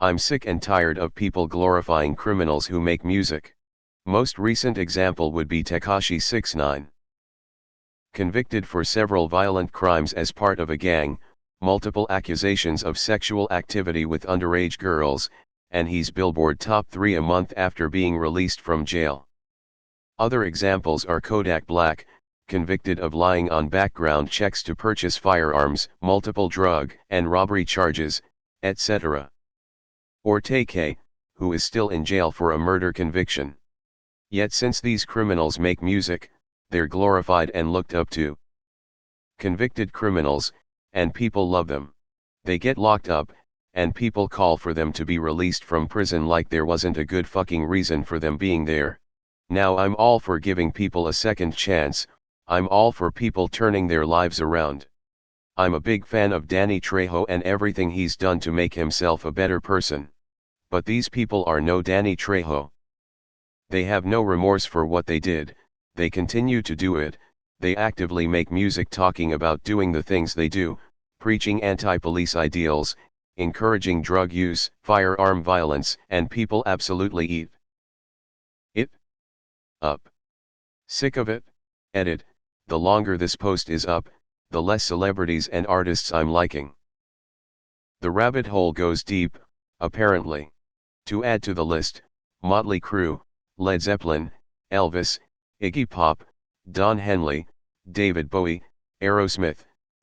I'm sick and tired of people glorifying criminals who make music. Most recent example would be Tekashi 69. Convicted for several violent crimes as part of a gang, multiple accusations of sexual activity with underage girls, and he's Billboard top 3 a month after being released from jail. Other examples are Kodak Black, convicted of lying on background checks to purchase firearms, multiple drug and robbery charges, etc. Or Tay-K, who is still in jail for a murder conviction. Yet since these criminals make music, they're glorified and looked up to. Convicted criminals, and people love them. They get locked up, and people call for them to be released from prison like there wasn't a good fucking reason for them being there. Now I'm all for giving people a second chance, I'm all for people turning their lives around. I'm a big fan of Danny Trejo and everything he's done to make himself a better person. But these people are no Danny Trejo. They have no remorse for what they did, they continue to do it, they actively make music talking about doing the things they do, preaching anti-police ideals, encouraging drug use, firearm violence, and people absolutely eat it up. Sick of it? Edit, the longer this post is up, the less celebrities and artists I'm liking. The rabbit hole goes deep, apparently. To add to the list, Motley Crue, Led Zeppelin, Elvis, Iggy Pop, Don Henley, David Bowie, Aerosmith,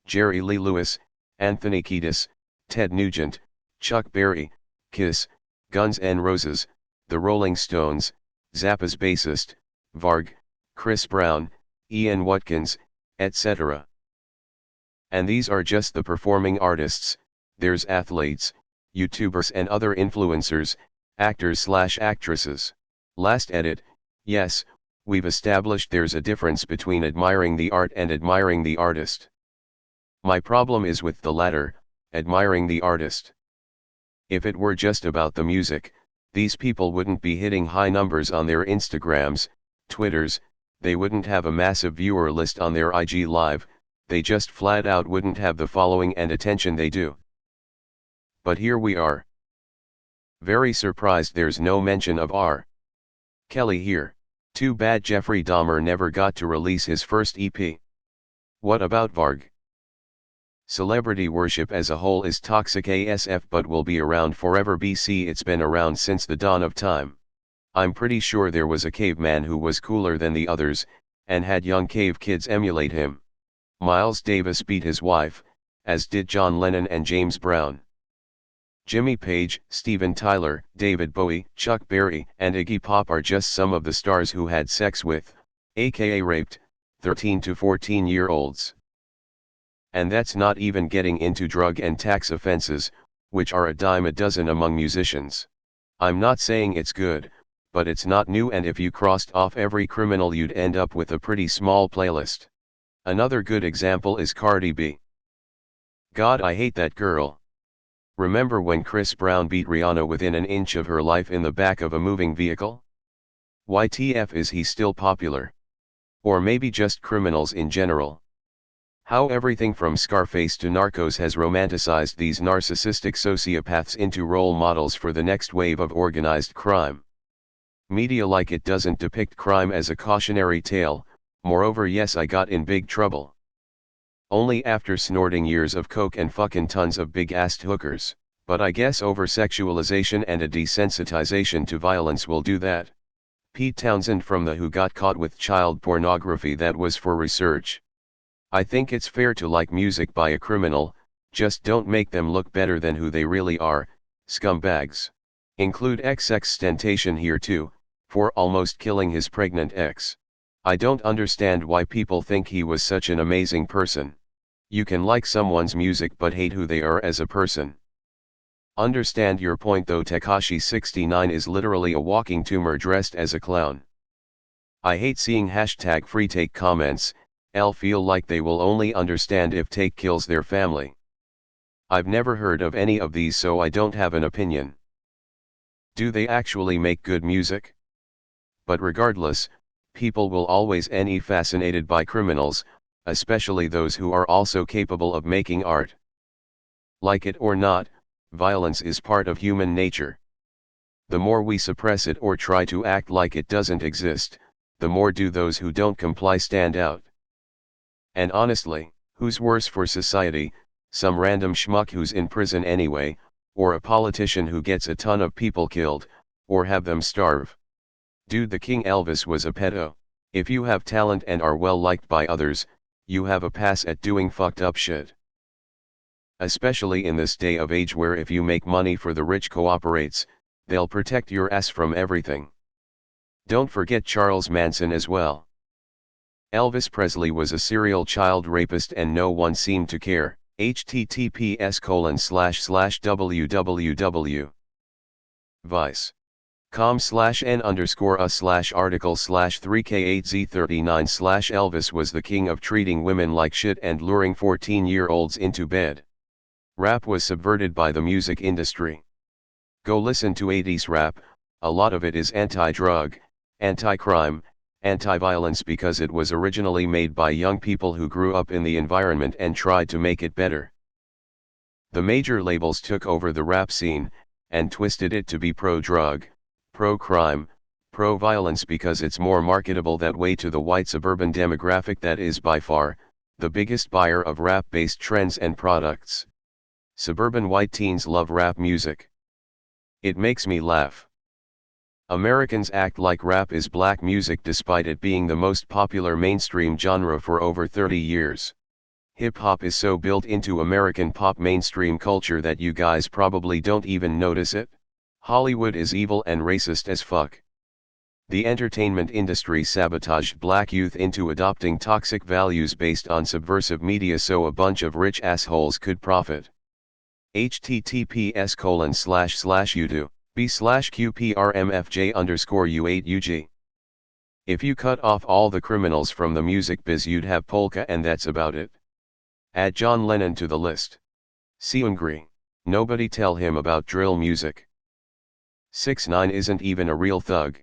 Jerry Lee Lewis, Anthony Kiedis, Ted Nugent, Chuck Berry, Kiss, Guns N' Roses, The Rolling Stones, Zappa's bassist, Varg, Chris Brown, Ian Watkins, etc. And these are just the performing artists, there's athletes, YouTubers and other influencers, actors/actresses. Last edit, yes, we've established there's a difference between admiring the art and admiring the artist. My problem is with the latter, admiring the artist. If it were just about the music, these people wouldn't be hitting high numbers on their Instagrams, Twitters, they wouldn't have a massive viewer list on their IG Live, they just flat out wouldn't have the following and attention they do. But here we are. Very surprised there's no mention of R. Kelly here. Too bad Jeffrey Dahmer never got to release his first EP. What about Varg? Celebrity worship as a whole is toxic ASF but will be around forever BC. It's been around since the dawn of time. I'm pretty sure there was a caveman who was cooler than the others, and had young cave kids emulate him. Miles Davis beat his wife, as did John Lennon and James Brown. Jimmy Page, Steven Tyler, David Bowie, Chuck Berry, and Iggy Pop are just some of the stars who had sex with, aka raped, 13 to 14-year-olds. And that's not even getting into drug and tax offenses, which are a dime a dozen among musicians. I'm not saying it's good, but it's not new, and if you crossed off every criminal you'd end up with a pretty small playlist. Another good example is Cardi B. God, I hate that girl. Remember when Chris Brown beat Rihanna within an inch of her life in the back of a moving vehicle? YTF, is he still popular? Or maybe just criminals in general? How everything from Scarface to Narcos has romanticized these narcissistic sociopaths into role models for the next wave of organized crime. Media like it doesn't depict crime as a cautionary tale, moreover yes, I got in big trouble. Only after snorting years of coke and fucking tons of big-assed hookers, but I guess over-sexualization and a desensitization to violence will do that. Pete Townsend from The Who got caught with child pornography that was for research. I think it's fair to like music by a criminal, just don't make them look better than who they really are, scumbags. Include XXXTentacion here too, for almost killing his pregnant ex. I don't understand why people think he was such an amazing person. You can like someone's music but hate who they are as a person. Understand your point though. Tekashi 69 is literally a walking tumor dressed as a clown. I hate seeing #freetake comments, I'll feel like they will only understand if Take kills their family. I've never heard of any of these, so I don't have an opinion. Do they actually make good music? But regardless, people will always be fascinated by criminals, especially those who are also capable of making art. Like it or not, violence is part of human nature. The more we suppress it or try to act like it doesn't exist, the more do those who don't comply stand out. And honestly, who's worse for society, some random schmuck who's in prison anyway, or a politician who gets a ton of people killed, or have them starve? Dude, the King Elvis was a pedo. If you have talent and are well liked by others, you have a pass at doing fucked up shit. Especially in this day of age where if you make money for the rich cooperates, they'll protect your ass from everything. Don't forget Charles Manson as well. Elvis Presley was a serial child rapist and no one seemed to care. https://www. vice.com/n_us/article/3k8z39/ Elvis was the king of treating women like shit and luring 14-year-olds into bed. Rap was subverted by the music industry. Go listen to 80s rap, a lot of it is anti-drug, anti-crime, anti-violence because it was originally made by young people who grew up in the environment and tried to make it better. The major labels took over the rap scene, and twisted it to be pro-drug, pro-crime, pro-violence because it's more marketable that way to the white suburban demographic that is by far, the biggest buyer of rap-based trends and products. Suburban white teens love rap music. It makes me laugh. Americans act like rap is black music despite it being the most popular mainstream genre for over 30 years. Hip-hop is so built into American pop mainstream culture that you guys probably don't even notice it. Hollywood is evil and racist as fuck. The entertainment industry sabotaged black youth into adopting toxic values based on subversive media so a bunch of rich assholes could profit. https://youtube.b/qprmfj_u8ug. If you cut off all the criminals from the music biz you'd have polka and that's about it. Add John Lennon to the list. Seungri. Nobody tell him about drill music. 6ix9ine isn't even a real thug.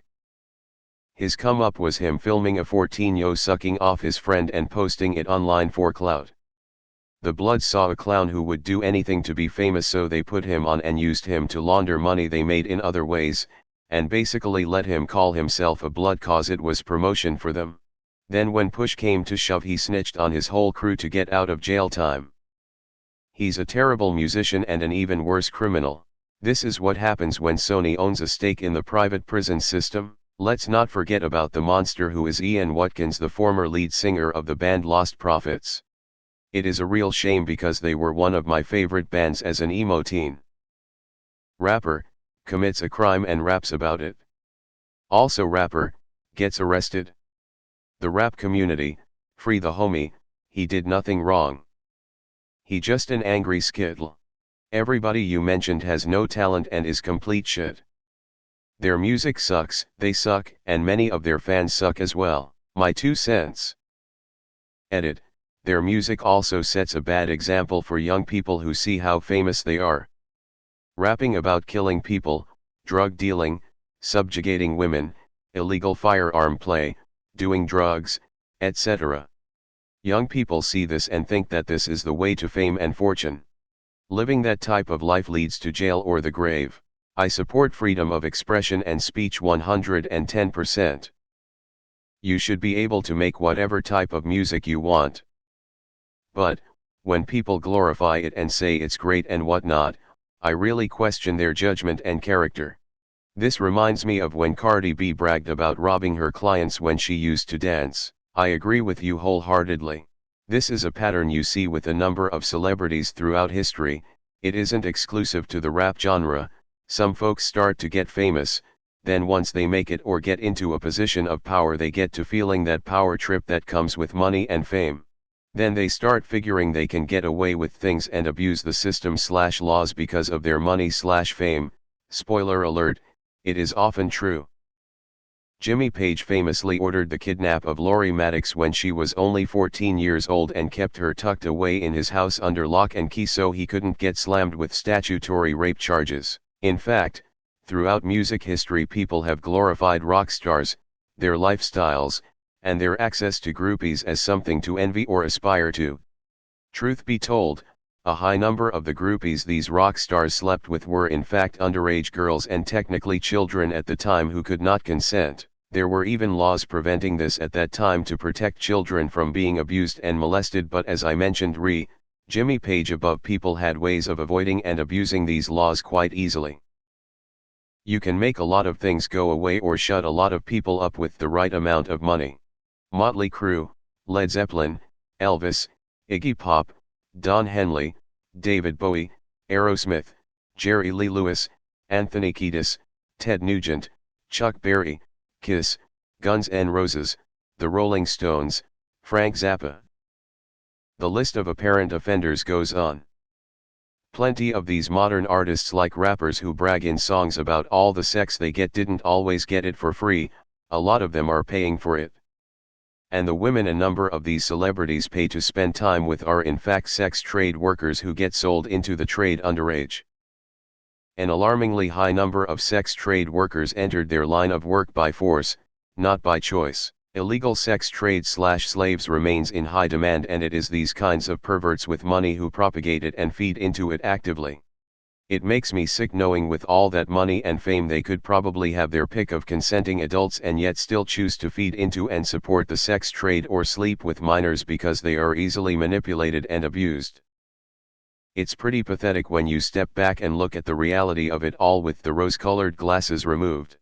His come up was him filming a 14-year-old sucking off his friend and posting it online for clout. The Bloods saw a clown who would do anything to be famous so they put him on and used him to launder money they made in other ways, and basically let him call himself a Blood cause it was promotion for them. Then when push came to shove he snitched on his whole crew to get out of jail time. He's a terrible musician and an even worse criminal. This is what happens when Sony owns a stake in the private prison system. Let's not forget about the monster who is Ian Watkins, the former lead singer of the band Lost Prophets. It is a real shame because they were one of my favorite bands as an emo teen. Rapper, commits a crime and raps about it. Also rapper, gets arrested. The rap community, free the homie, he did nothing wrong. He just an angry skittle. Everybody you mentioned has no talent and is complete shit. Their music sucks, they suck, and many of their fans suck as well. My 2 cents. Edit. Their music also sets a bad example for young people who see how famous they are. Rapping about killing people, drug dealing, subjugating women, illegal firearm play, doing drugs, etc. Young people see this and think that this is the way to fame and fortune. Living that type of life leads to jail or the grave. I support freedom of expression and speech 110%. You should be able to make whatever type of music you want. But, when people glorify it and say it's great and whatnot, I really question their judgment and character. This reminds me of when Cardi B bragged about robbing her clients when she used to dance. I agree with you wholeheartedly. This is a pattern you see with a number of celebrities throughout history. It isn't exclusive to the rap genre. Some folks start to get famous, then once they make it or get into a position of power they get to feeling that power trip that comes with money and fame. Then they start figuring they can get away with things and abuse the system/laws because of their money/fame. Spoiler alert, it is often true. Jimmy Page famously ordered the kidnap of Lori Maddox when she was only 14 years old and kept her tucked away in his house under lock and key so he couldn't get slammed with statutory rape charges. In fact, throughout music history people have glorified rock stars, their lifestyles, and their access to groupies as something to envy or aspire to. Truth be told, A high number of the groupies these rock stars slept with were in fact underage girls and technically children at the time who could not consent. There were even laws preventing this at that time to protect children from being abused and molested, but as I mentioned Jimmy Page above, people had ways of avoiding and abusing these laws quite easily. You can make a lot of things go away or shut a lot of people up with the right amount of money. Motley Crue, Led Zeppelin, Elvis, Iggy Pop, Don Henley, David Bowie, Aerosmith, Jerry Lee Lewis, Anthony Kiedis, Ted Nugent, Chuck Berry, Kiss, Guns N' Roses, The Rolling Stones, Frank Zappa. The list of apparent offenders goes on. Plenty of these modern artists, like rappers who brag in songs about all the sex they get, didn't always get it for free, a lot of them are paying for it. And the women a number of these celebrities pay to spend time with are in fact sex trade workers who get sold into the trade underage. An alarmingly high number of sex trade workers entered their line of work by force, not by choice. Illegal sex trade/slaves remains in high demand, and it is these kinds of perverts with money who propagate it and feed into it actively. It makes me sick knowing with all that money and fame they could probably have their pick of consenting adults and yet still choose to feed into and support the sex trade or sleep with minors because they are easily manipulated and abused. It's pretty pathetic when you step back and look at the reality of it all with the rose-colored glasses removed.